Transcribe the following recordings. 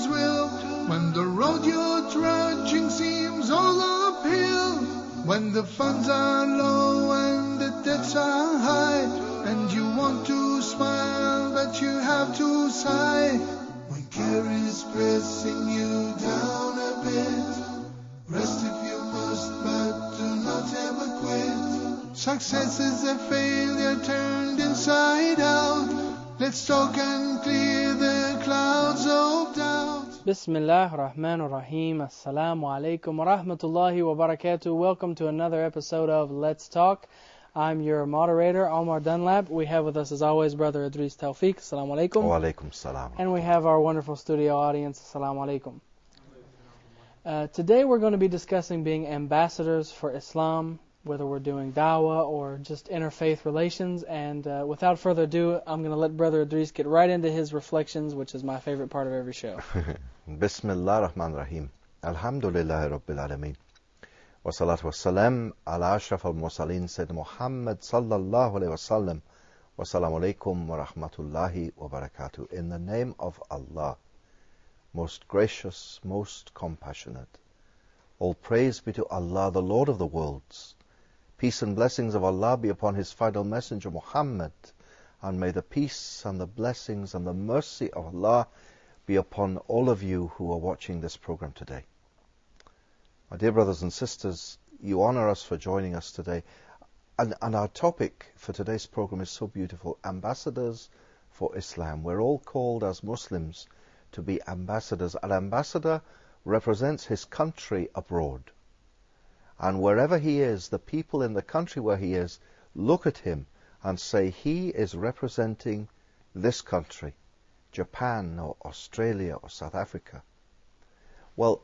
God's will. When the road you're trudging seems all uphill, when the funds are low and the debts are high, and you want to smile but you have to sigh, when care is pressing you down a bit, rest if you must, but do not ever quit. Success is a failure turned inside out. Let's talk and clear the clouds of doubt. Bismillah ar-Rahman ar-Rahim. Assalamu alaikum wa rahmatullahi wa barakatuh. Welcome to another episode of Let's Talk. I'm your moderator, Omar Dunlap. We have with us, as always, Brother Idris Tawfiq. Assalamu alaikum. Wa alaikum salam. And we have our wonderful studio audience. Assalamu alaikum. Today we're going to be discussing being ambassadors for Islam, whether we're doing da'wah or just interfaith relations. And without further ado, I'm going to let Brother Idris get right into his reflections, which is my favorite part of every show. Bismillah ar-Rahman ar-Rahim. Alhamdulillahi Rabbil Alameen. Wa salatu wa salam ala ashraf al-mursaleen Sayyid Muhammad sallallahu alayhi wa sallam. Wa salamu alaykum wa rahmatullahi wa barakatuh. In the name of Allah, most gracious, most compassionate. All praise be to Allah, the Lord of the worlds. Peace and blessings of Allah be upon His final messenger Muhammad, and may the peace and the blessings and the mercy of Allah be upon all of you who are watching this program today. My dear brothers and sisters, you honor us for joining us today, and our topic for today's program is so beautiful: ambassadors for Islam. We're all called as Muslims to be ambassadors. An ambassador represents his country abroad. And wherever he is, the people in the country where he is look at him and say, he is representing this country, Japan or Australia or South Africa. Well,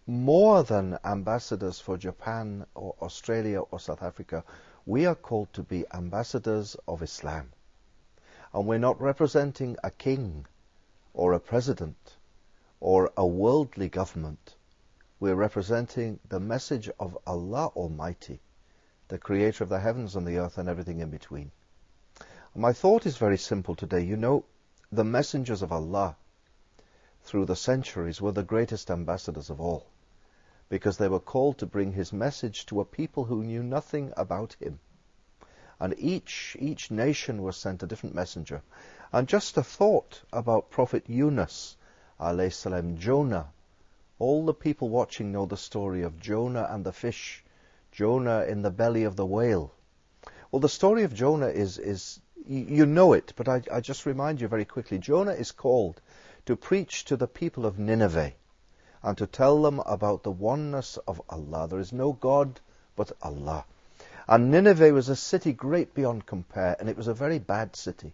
more than ambassadors for Japan or Australia or South Africa, we are called to be ambassadors of Islam. And we're not representing a king or a president or a worldly government. We're representing the message of Allah Almighty, the creator of the heavens and the earth and everything in between. And my thought is very simple today. You know, the messengers of Allah through the centuries were the greatest ambassadors of all, because they were called to bring His message to a people who knew nothing about Him. And each nation was sent a different messenger. And just a thought about Prophet Yunus, alayhi salam, Jonah. All the people watching know the story of Jonah and the fish, Jonah in the belly of the whale. Well, the story of Jonah is you know it, but I just remind you very quickly. Jonah is called to preach to the people of Nineveh and to tell them about the oneness of Allah. There is no God but Allah. And Nineveh was a city great beyond compare, and it was a very bad city.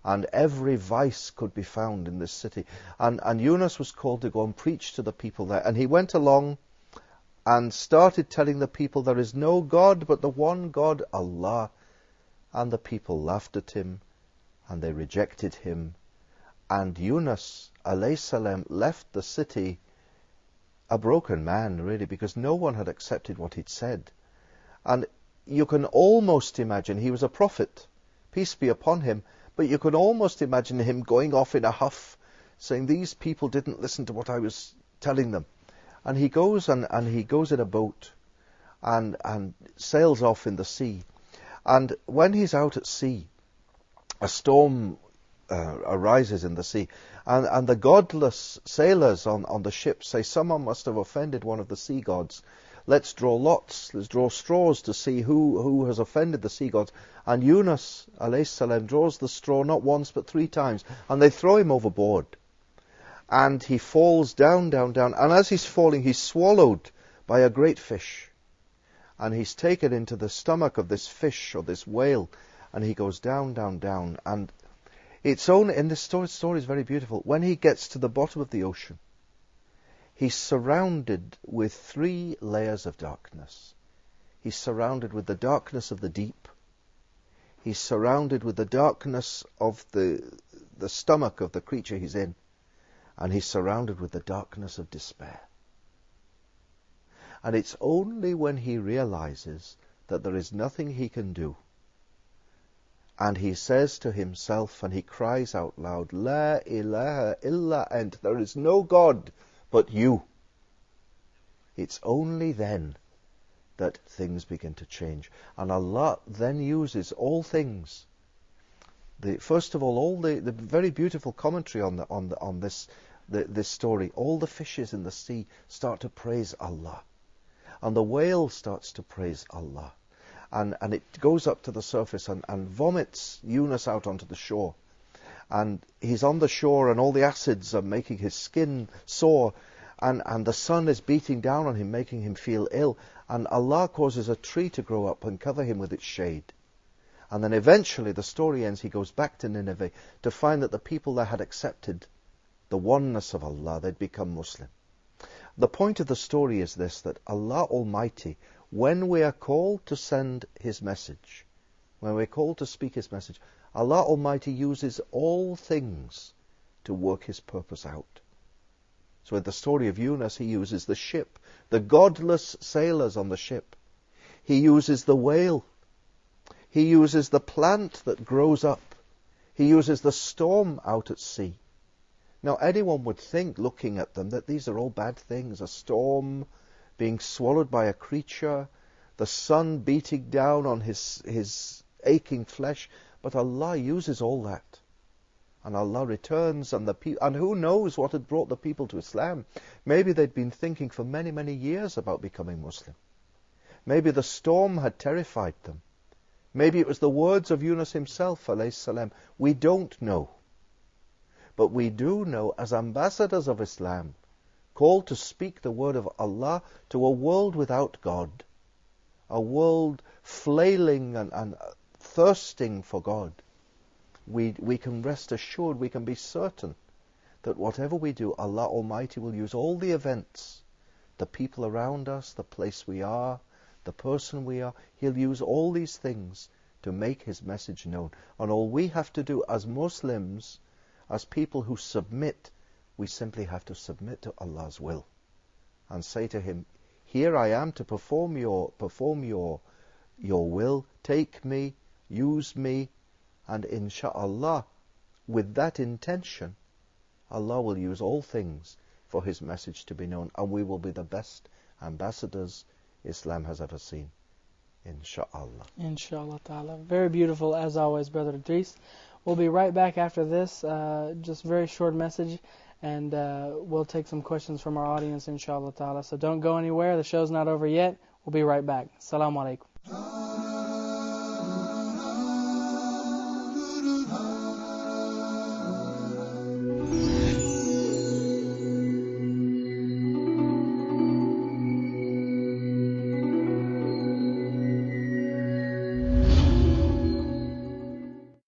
And every vice could be found in this city. And Yunus was called to go and preach to the people there. And he went along and started telling the people there is no God but the one God, Allah. And the people laughed at him and they rejected him. And Yunus, alayhi salam, left the city a broken man, really, because no one had accepted what he'd said. And you can almost imagine, he was a prophet, peace be upon him, but you can almost imagine him going off in a huff, saying, these people didn't listen to what I was telling them. And he goes and he goes in a boat and sails off in the sea. And when he's out at sea, a storm arises in the sea. And the godless sailors on the ship say, someone must have offended one of the sea gods. Let's draw lots, let's draw straws to see who has offended the sea gods. And Yunus, alayhi salam, draws the straw not once but 3 times. And they throw him overboard. And he falls down. And as he's falling, he's swallowed by a great fish. And he's taken into the stomach of this fish or this whale. And he goes down. And it's only, in this story is very beautiful. When he gets to the bottom of the ocean, he's surrounded with 3 layers of darkness. He's surrounded with the darkness of the deep. He's surrounded with the darkness of the stomach of the creature he's in. And he's surrounded with the darkness of despair. And it's only when he realizes that there is nothing he can do, And he says to himself, and he cries out loud, La ilaha illa ant, there is no God but you. It's only then that things begin to change. And Allah then uses all things. First of all the very beautiful commentary on this story. All the fishes in the sea start to praise Allah, and the whale starts to praise Allah, and it goes up to the surface and vomits Yunus out onto the shore, and he's on the shore, and all the acids are making his skin sore, and the sun is beating down on him, making him feel ill, and Allah causes a tree to grow up and cover him with its shade. And then eventually the story ends, he goes back to Nineveh to find that the people there had accepted the oneness of Allah. They'd become Muslim. The point of the story is this, that Allah Almighty, when we are called to send His message, when we're called to speak His message, Allah Almighty uses all things to work His purpose out. So in the story of Yunus, He uses the ship, the godless sailors on the ship. He uses the whale. He uses the plant that grows up. He uses the storm out at sea. Now, anyone would think, looking at them, that these are all bad things. A storm, being swallowed by a creature, the sun beating down on his aching flesh. But Allah uses all that. And Allah returns, and who knows what had brought the people to Islam. Maybe they'd been thinking for many, many years about becoming Muslim. Maybe the storm had terrified them. Maybe it was the words of Yunus himself, alayhi salam. We don't know. But we do know, as ambassadors of Islam, called to speak the word of Allah to a world without God, a world flailing and thirsting for God, we can rest assured, we can be certain that whatever we do, Allah Almighty will use all the events, the people around us, the place we are, the person we are. He'll use all these things to make His message known. And all we have to do as Muslims, as people who submit, we simply have to submit to Allah's will and say to Him, here I am to perform your will. Take me, use me, and insha'Allah, with that intention, Allah will use all things for His message to be known, and we will be the best ambassadors Islam has ever seen. Insha'Allah. Inshallah ta'ala. Very beautiful as always, Brother Idris. We'll be right back after this, just very short message, and we'll take some questions from our audience, inshallah ta'ala. So don't go anywhere, the show's not over yet. We'll be right back. Assalamu alaikum.